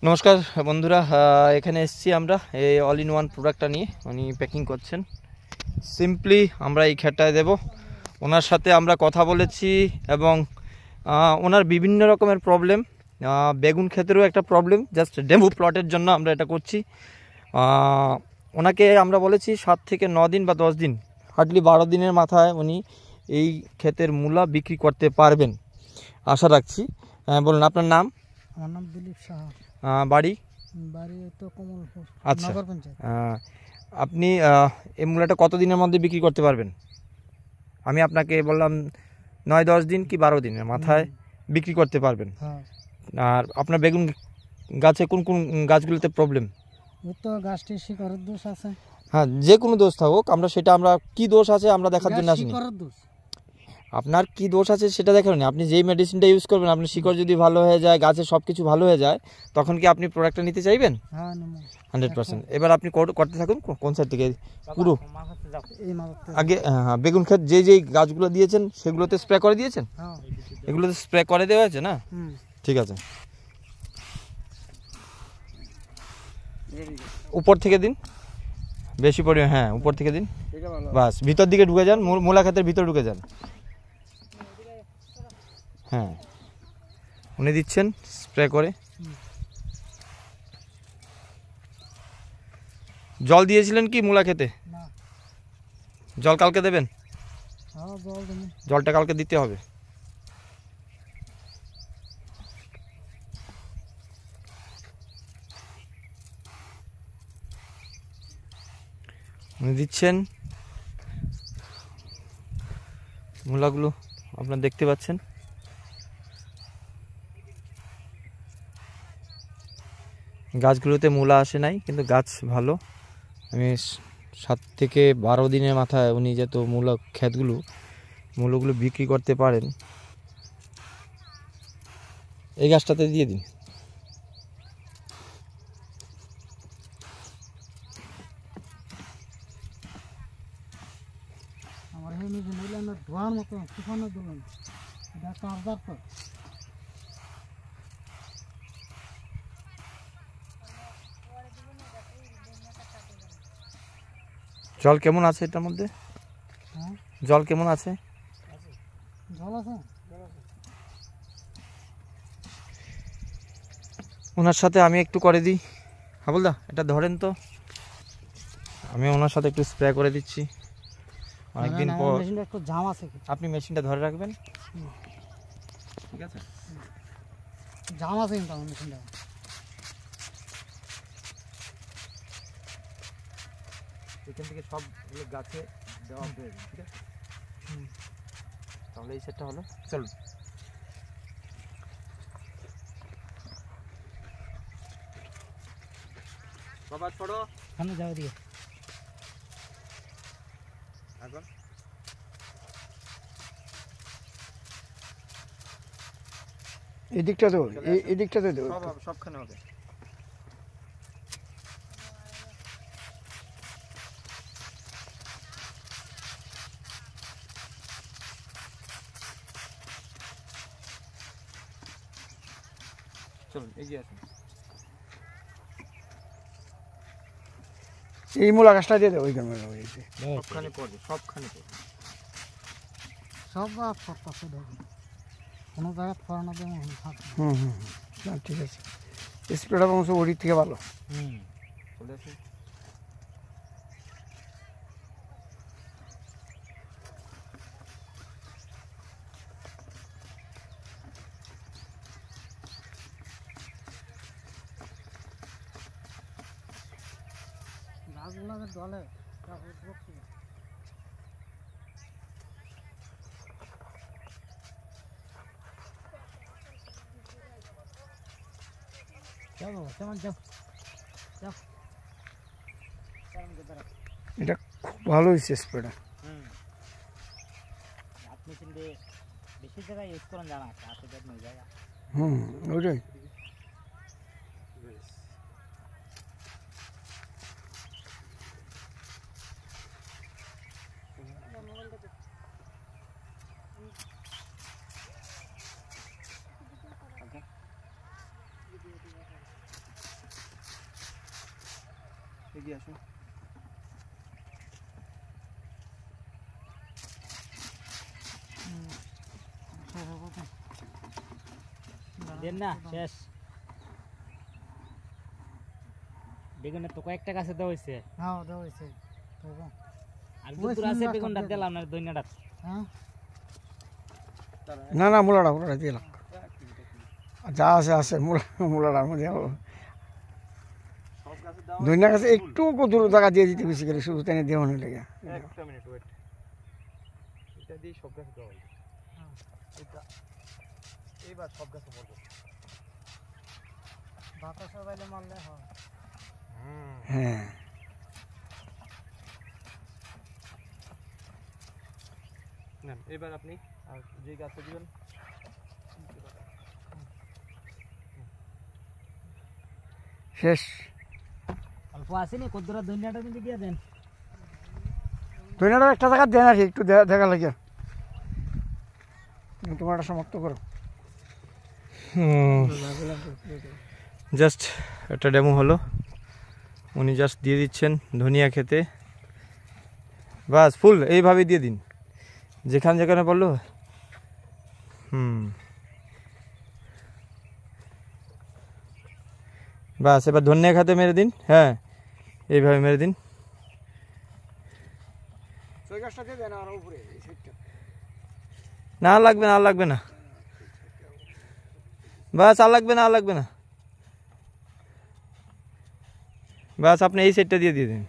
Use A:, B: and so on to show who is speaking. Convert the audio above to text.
A: নমস্কার বন্ধুরা, এখানে এসেছি আমরা এই অল ইন ওয়ান প্রোডাক্টটা নিয়ে। উনি প্যাকিং করছেন। সিম্পলি আমরা এই খেটটায় দেব। ওনার সাথে আমরা কথা বলেছি এবং ওনার বিভিন্ন রকমের প্রবলেম, বেগুন ক্ষেতেরও একটা প্রবলেম, জাস্ট ডেমো প্লটের জন্য আমরা এটা করছি। ওনাকে আমরা বলেছি 7 থেকে 9 দিন বা 10 দিন, হার্ডলি 12 দিনের মাথায় উনি এই ক্ষেতের মূলা বিক্রি করতে পারবেন আশা রাখছি। বলুন আপনার নাম?
B: আমার নাম দিলীপ সাহা।
A: বাড়ি?
B: বাড়ি তো কমলপুর।
A: আচ্ছা,
B: নগর পঞ্চায়েত।
A: আপনি এই মূলাটা কত দিনের মধ্যে বিক্রি করতে পারবেন? আমি আপনাকে বললাম 9-10 দিন কি 12 দিনের মাথায় বিক্রি করতে পারবেন।
B: হ্যাঁ।
A: আর আপনার বেগুন গাছে কোন কোন গাছগুলোতে প্রবলেম?
B: ওই তো গাছটির শিকড়ের দোষ আছে।
A: হ্যাঁ, যে কোনো দোষ থাকুক, আমরা কি দোষ আছে আমরা দেখার জন্য আসিনি।
B: শিকড়ের দোষ। আপনার
A: কি দোষ আছে সেটা দেখেন। আপনি যেই মেডিসিনটা ইউজ করবেন, আপনার শিকড় যদি ভালো হয়ে যায়, গাছের সব কিছু ভালো হয়ে যায়, তখন কি আপনি প্রোডাক্টটা নিতে চাইবেন?
B: হ্যাঁ,
A: 100%। এবার আপনি করতে থাকুন। কোন সাইড থেকে? পুরো আগে বেগুন ক্ষেত যেই গাছগুলো দিয়েছেন সেগুলোতে স্প্রে করে দিয়েছেন?
B: হ্যাঁ,
A: এগুলোতে স্প্রে করে দেওয়া আছে না? ঠিক আছে, উপর থেকে দিন বেশি পরিমাণ। হ্যাঁ, উপর থেকে দিন, বাস। ভিতর দিকে ঢুকে যান, মূলা ক্ষেতের ভিতর ঢুকে যান। হ্যাঁ, উনি দিচ্ছেন স্প্রে করে। জল দিয়েছিলেন কি মূলা খেতে? জল কালকে দেবেন? জলটা কালকে দিতে হবে। উনি দিচ্ছেন। মূলাগুলো আপনারা দেখতে পাচ্ছেন। গাছগুলোতে মূলা আসে নাই, কিন্তু গাছ ভালো। আমি 7 থেকে 12 দিনের মাথায় উনি যত মূলগুলো বিক্রি করতে পারেন। এই গাছটাতে দিয়ে দিন। জল কেমন আছে এটার মধ্যে? জল কেমন আছে? ওনার সাথে আমি একটু করে দিই। হাবুলদা, এটা ধরেন তো, আমি ওনার সাথে একটু স্প্রে করে দিচ্ছি। অনেকদিন পর। আপনি মেশিনটা ধরে রাখবেন, ঠিক আছে?
B: জাম আছে কিন্তু আমার মেশিনটা।
A: এখান থেকে সবগুলো গাছে দেওয়া প্রয়োজন, ঠিক আছে? তাহলে এই সেটটা হলো। চলুন। বাবা ছোড়ো,
B: সামনে যাও দিয়ে।
A: এখন
B: এদিকটাতে এদিকটাতে দেবো,
A: সবখানে হবে। চলুন এগিয়ে আসুন।
B: এই মূলা গাছটা দিয়ে দেবো।
A: সবখানে পড়বে, সবখানে পড়বে।
B: সব ফরতাছে দেখুন, কোনো জায়গায় ফরানো দেবো। ঠিক আছে। স্প্রেটা অবশ্য ওদিক থেকে ভালো।
A: চলে আসুন।
B: গাছগুলোকে দলে এটা খুব ভালো হয়েছে স্প্রেটা।
C: বেশি জায়গায় ইউজ করেন জানা আছে, জায়গা।
B: ওইটাই।
A: এগিয়ে আসুন।
C: দেন না শেষ। বেগুনের তো কয়েকটা গাছে দেওয়া হয়েছে,
B: হ্যাঁ দেওয়া হয়েছে।
C: আর দুপুর আছে বেগুনটা দিলাম না দইনাটা।
B: হ্যাঁ
A: দাঁড়ান,
B: না না মূলাটা মূলাটা দিয়ে লাগ যা আছে আছে মূলাটার মধ্যে
A: সব গাছে দেওয়া
B: দৈন্য গাছে একটু দূর জায়গা দিয়ে দিতে বেশি করে শুধু তাই দেওয়া নিয়ে লেগে।
A: একটা মিনিট ওয়েট, এটা দিয়ে সব গাছে দেওয়া হবে। এটা এইবার সব গাছে মরবে।
B: বাতাসে বাইলে মারলে হয়।
A: হুম,
B: হ্যাঁ
A: নেন এবার আপনি আর যে গাছে দিবেন
B: শেষ।
C: অল্প আসেনি কদ্দুরা দইনাটা কিন্তু দিয়ে দেন।
B: দৈন্যটা একটা জায়গা দেন আর কি, একটু দেখা লাগে। তোমার সমাপ্ত করো।
A: জাস্ট একটা ডেমো হলো, উনি জাস্ট দিয়ে দিচ্ছেন ধনিয়া খেতে, বাস ফুল এইভাবে দিয়ে দিন যেখানে যেখানে বললো। বাস এবার ধনিয়া খেতে মেরে দিন, হ্যাঁ এইভাবে মেরে দিন। না আর লাগবে না, আর লাগবে না, বাস আর লাগবে না, আর লাগবে না, বাস আপনি এই সাইডটা দিয়ে দিন।